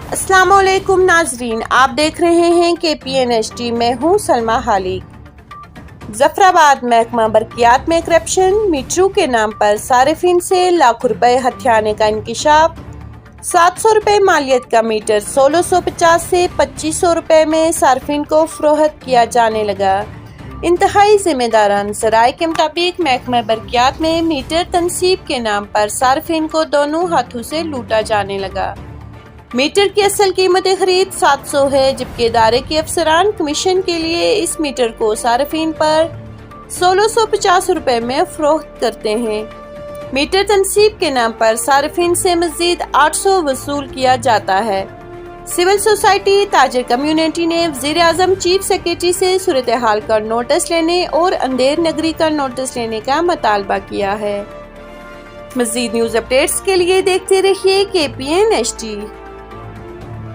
السلام علیکم ناظرین، آپ دیکھ رہے ہیں KPN-HD۔ میں ہوں سلمہ خالق۔ ظفرآباد محکمہ برقیات میں کرپشن، میٹروں کے نام پر صارفین سے لاکھوں روپے ہتھیانے کا انکشاف۔ 700 روپے مالیت کا میٹر 1650 سے 2500 روپے میں صارفین کو فروخت کیا جانے لگا۔ انتہائی ذمہ دارانہ ذرائع کے مطابق محکمہ برقیات میں میٹر تنصیب کے نام پر صارفین کو دونوں ہاتھوں سے لوٹا جانے لگا۔ میٹر کی اصل قیمت خرید 700 ہے، جبکہ ادارے کے افسران کمیشن کے لیے اس میٹر کو صارفین پر 1650 روپے میں فروخت کرتے ہیں۔ میٹر تنصیب کے نام پر صارفین سے مزید 800 وصول کیا جاتا ہے۔ سول سوسائٹی تاجر کمیونٹی نے وزیر اعظم چیف سیکرٹری سے صورتحال کا نوٹس لینے اور اندھیر نگری کا نوٹس لینے کا مطالبہ کیا ہے۔ مزید نیوز اپڈیٹس کے لیے دیکھتے رہیے KPN-HD۔